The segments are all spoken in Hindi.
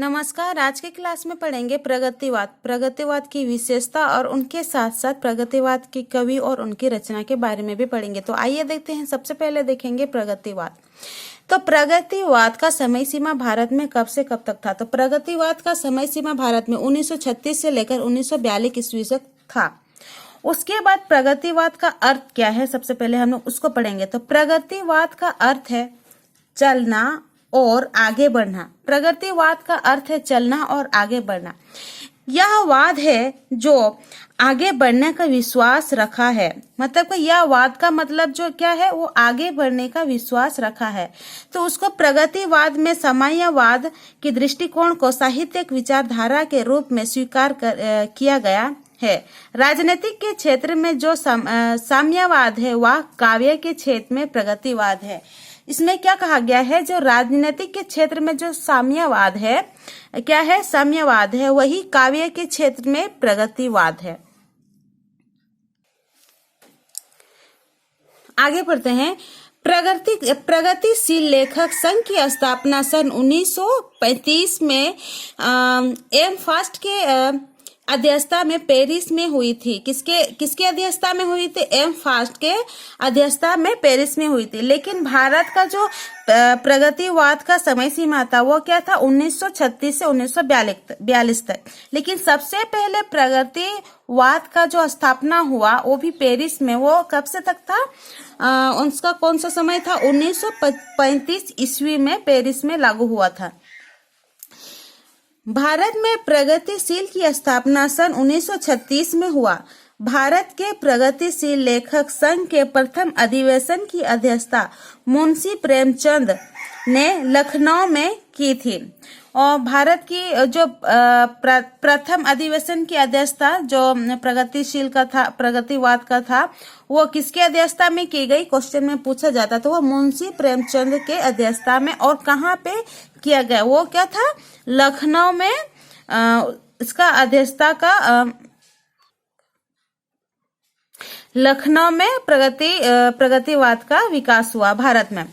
नमस्कार। आज के क्लास में पढ़ेंगे प्रगतिवाद। प्रगतिवाद की विशेषता और उनके साथ साथ प्रगतिवाद के कवि और उनकी रचना के बारे में भी पढ़ेंगे। तो आइए देखते हैं। सबसे पहले देखेंगे प्रगतिवाद। तो प्रगतिवाद का समय सीमा भारत में कब से कब तक था? तो प्रगतिवाद का समय सीमा भारत में 1936 से लेकर 1942 ईस्वी तक था। उसके बाद प्रगतिवाद का अर्थ क्या है, सबसे पहले हम लोग उसको पढ़ेंगे। तो प्रगतिवाद का अर्थ है चलना और आगे बढ़ना। प्रगतिवाद का अर्थ है चलना और आगे बढ़ना। यह वाद है जो आगे बढ़ने का विश्वास रखा है। मतलब कि यह वाद का मतलब जो क्या है, वो आगे बढ़ने का विश्वास रखा है। तो उसको प्रगतिवाद में साम्यवाद की दृष्टिकोण को साहित्यिक विचारधारा के रूप में स्वीकार किया गया है। राजनीतिक के क्षेत्र में जो साम्यवाद है वह काव्य के क्षेत्र में प्रगतिवाद है। इसमें क्या कहा गया है, जो राजनीतिक के क्षेत्र में जो साम्यवाद है, क्या है, साम्यवाद है, वही काव्य के क्षेत्र में प्रगतिवाद है। आगे बढ़ते हैं। प्रगतिशील लेखक संघ की स्थापना सन 1935 में एम फास्ट के अध्यक्षता में पेरिस में हुई थी। किसके अध्यक्षता में हुई थी? एम फास्ट के अध्यक्षता में पेरिस में हुई थी। लेकिन भारत का जो प्रगतिवाद का समय सीमा था वो क्या था? 1936 से 1942 तक। लेकिन सबसे पहले प्रगतिवाद का जो स्थापना हुआ वो भी पेरिस में, वो कब से तक था? उसका कौन सा समय था? 1935 ईस्वी में पेरिस में लागू हुआ था। भारत में प्रगतिशील की स्थापना सन 1936 में हुआ। भारत के प्रगतिशील लेखक संघ के प्रथम अधिवेशन की अध्यक्षता मुंशी प्रेमचंद ने लखनऊ में की थी। और भारत की जो प्रथम अधिवेशन की अध्यक्षता जो प्रगतिशील का था, प्रगतिवाद का था, वो किसके अध्यक्षता में की गई? क्वेश्चन में पूछा जाता। तो वो मुंशी प्रेमचंद के अध्यक्षता में। और कहाँ पे किया गया? वो क्या था? लखनऊ में इसका अध्यक्षता का लखनऊ में प्रगतिवाद का विकास हुआ भारत में।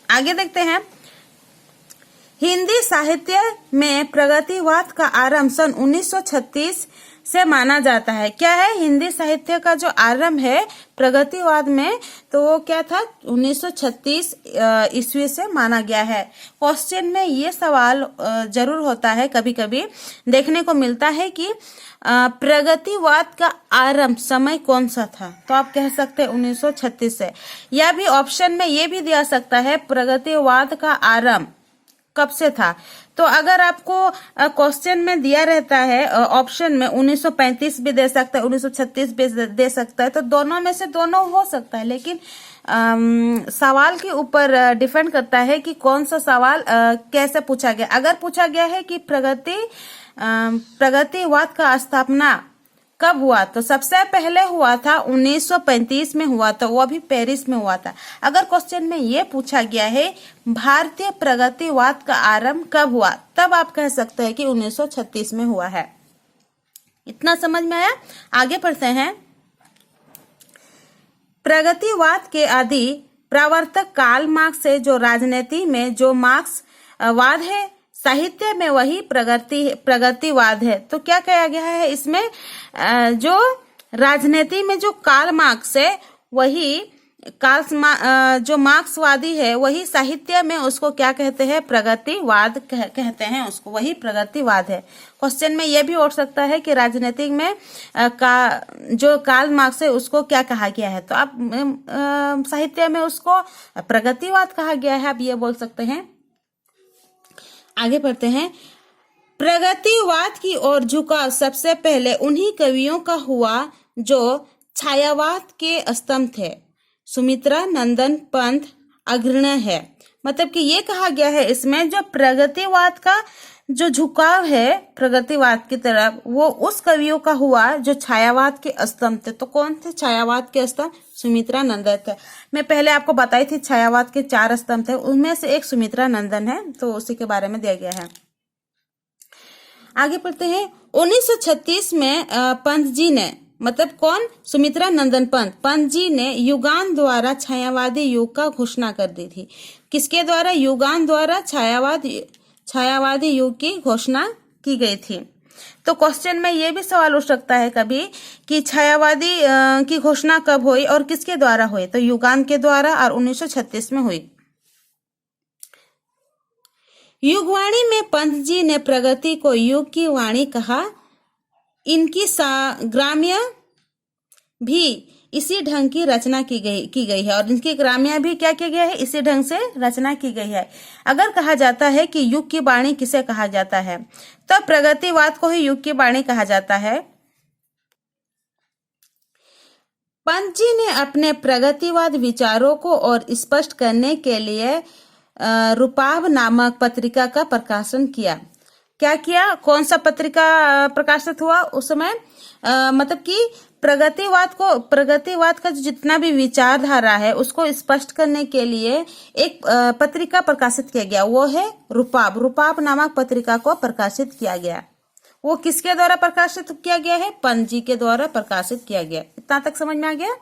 आगे देखते हैं। हिंदी साहित्य में प्रगतिवाद का आरंभ सन 1936 से माना जाता है। क्या है? हिंदी साहित्य का जो आरंभ है प्रगतिवाद में, तो वो क्या था? 1936 ईस्वी से माना गया है। क्वेश्चन में ये सवाल जरूर होता है, कभी कभी देखने को मिलता है कि प्रगतिवाद का आरंभ समय कौन सा था? तो आप कह सकते हैं 1936 से। या भी ऑप्शन में ये भी दिया सकता है प्रगतिवाद का आरंभ कब से था। तो अगर आपको क्वेश्चन में दिया रहता है ऑप्शन में 1935 भी दे सकता है, 1936 भी दे सकता है, तो दोनों में से दोनों हो सकता है। लेकिन सवाल के ऊपर डिपेंड करता है कि कौन सा सवाल कैसे पूछा गया। अगर पूछा गया है कि प्रगतिवाद का स्थापना कब हुआ, तो सबसे पहले हुआ था 1935 में हुआ था, वो भी पेरिस में हुआ था। अगर क्वेश्चन में ये पूछा गया है भारतीय प्रगतिवाद का आरंभ कब हुआ, तब आप कह सकते हैं कि 1936 में हुआ है। इतना समझ में आया? आगे पढ़ते हैं। प्रगतिवाद के आदि प्रवर्तक कार्ल मार्क्स है। जो राजनीति में जो मार्क्सवाद है, साहित्य में वही प्रगतिवाद है। तो क्या कहा गया है इसमें? जो राजनीति में जो कार्ल मार्क्स है, वही जो मार्क्सवादी है, वही साहित्य में उसको क्या कहते हैं? प्रगतिवाद कहते हैं उसको, वही प्रगतिवाद है। क्वेश्चन में यह भी उठ सकता है कि राजनीतिक में जो कार्ल मार्क्स है उसको क्या कहा गया है, तो आप साहित्य में उसको प्रगतिवाद कहा गया है, आप ये बोल सकते हैं। आगे बढ़ते हैं। प्रगतिवाद की ओर झुकाव सबसे पहले उन्हीं कवियों का हुआ जो छायावाद के स्तंभ थे। सुमित्रा नंदन पंत अग्रणी है। मतलब कि ये कहा गया है इसमें जो प्रगतिवाद का जो झुकाव है प्रगतिवाद की तरफ, वो उस कवियों का हुआ जो छायावाद के स्तंभ थे। तो कौन थे छायावाद के स्तंभ? सुमित्रा नंदन थे। मैं पहले आपको बताई थी छायावाद के 4 स्तंभ थे, उनमें से एक सुमित्रा नंदन है, तो उसी के बारे में दिया गया है। आगे पढ़ते हैं। 1936 में पंत जी ने, मतलब कौन? सुमित्रा नंदन पंत जी ने युगान द्वारा छायावादी युग का घोषणा कर दी थी। किसके द्वारा? युगान द्वारा छायावाद छायावादी युग की घोषणा की गई थी। तो क्वेश्चन में ये भी सवाल उठ सकता है कभी कि छायावादी की घोषणा कब हुई और किसके द्वारा हुई, तो युगांत के द्वारा और 1936 में हुई। युगवाणी में पंत जी ने प्रगति को युग की वाणी कहा। इनकी ग्राम्य भी इसी ढंग की रचना की गई है और इनकी ग्राम्य भी क्या किया गया है, इसी ढंग से रचना की गई है। अगर कहा जाता है कि युग की वाणी किसे कहा जाता है, तो प्रगतिवाद को ही युग की वाणी कहा जाता है। पंत जी ने अपने प्रगतिवाद विचारों को और स्पष्ट करने के लिए रूपाभ नामक पत्रिका का प्रकाशन किया। क्या किया, कौन सा पत्रिका प्रकाशित हुआ उस समय? मतलब कि प्रगतिवाद का जितना भी विचारधारा है उसको स्पष्ट करने के लिए एक पत्रिका प्रकाशित किया गया, वो है रूपाभ नामक पत्रिका को प्रकाशित किया गया। वो किसके द्वारा प्रकाशित किया गया है? पंत जी के द्वारा प्रकाशित किया गया। इतना तक समझ में आ गया?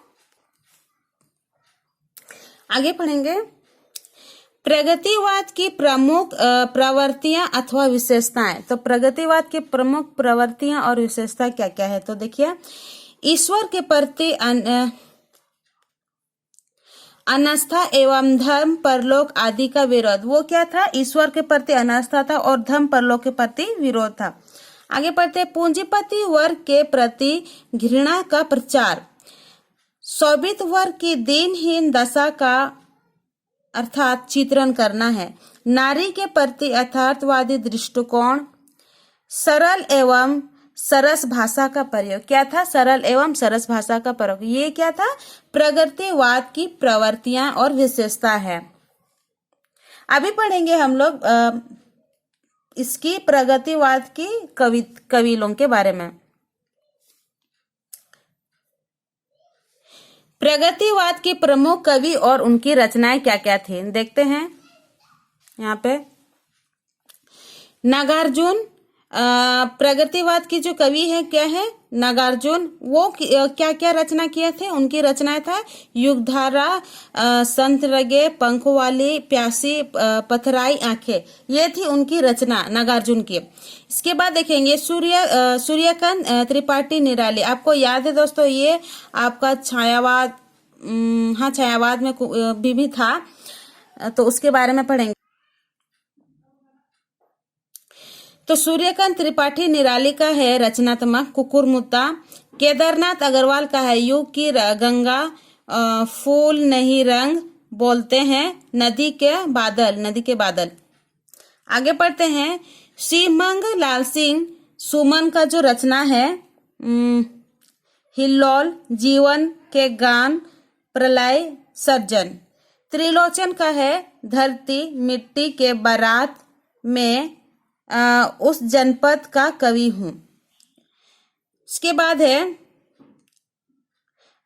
आगे पढ़ेंगे। प्रगतिवाद की प्रमुख प्रवृत्तियां अथवा विशेषताएं। तो प्रगतिवाद की प्रमुख प्रवृत्तियां और विशेषता क्या क्या है? तो देखिए, ईश्वर के प्रति अनास्था एवं धर्म परलोक आदि का विरोध। वो क्या था? ईश्वर के प्रति अनास्था था और धर्म परलोक के प्रति विरोध था। आगे पढ़ते, पूंजीपति वर्ग के प्रति घृणा का प्रचार। शोभित वर्ग की दीनहीन दशा का अर्थात चित्रण करना है। नारी के प्रति यथार्थवादी दृष्टिकोण। सरल एवं सरस भाषा का प्रयोग। क्या था? सरल एवं सरस भाषा का प्रयोग। ये क्या था? प्रगतिवाद की प्रवृत्तियां और विशेषता है। अभी पढ़ेंगे हम लोग इसकी प्रगतिवाद की कवियों के बारे में। प्रगतिवाद के प्रमुख कवि और उनकी रचनाएं क्या क्या थी, देखते हैं। यहाँ पे नागार्जुन प्रगतिवाद की जो कवि है क्या है? नागार्जुन। वो क्या क्या रचना किए थे? उनकी रचनाएं था युगधारा, संत रगे, पंखवाली, प्यासी, पथराई आंखें। ये थी उनकी रचना नागार्जुन की। इसके बाद देखेंगे सूर्यकांत त्रिपाठी निराली। आपको याद है दोस्तों, ये आपका छायावाद, हाँ छायावाद में भी था, तो उसके बारे में पढ़ेंगे। तो सूर्यकांत त्रिपाठी निराली का है रचनात्मक कुकुरमुत्ता। केदारनाथ अग्रवाल का है युग की गंगा, फूल नहीं रंग बोलते हैं, नदी के बादल। आगे पढ़ते हैं। श्रीमंग लाल सिंह सुमन का जो रचना है हिल्लोल, जीवन के गान, प्रलय, सर्जन। त्रिलोचन का है धरती मिट्टी के बारात में उस जनपद का कवि हूं। इसके बाद है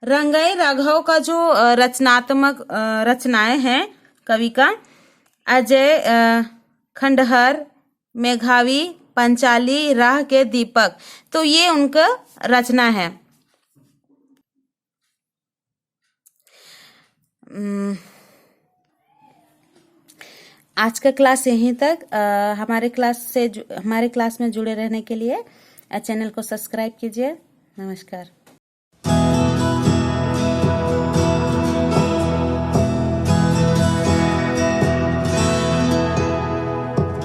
रंगाई राघव का जो रचनात्मक रचनाएं हैं कवि का, अजय खंडहर, मेघावी, पंचाली, राह के दीपक। तो ये उनका रचना है। आज का क्लास यहीं तक। हमारे क्लास में जुड़े रहने के लिए चैनल को सब्सक्राइब कीजिए। नमस्कार।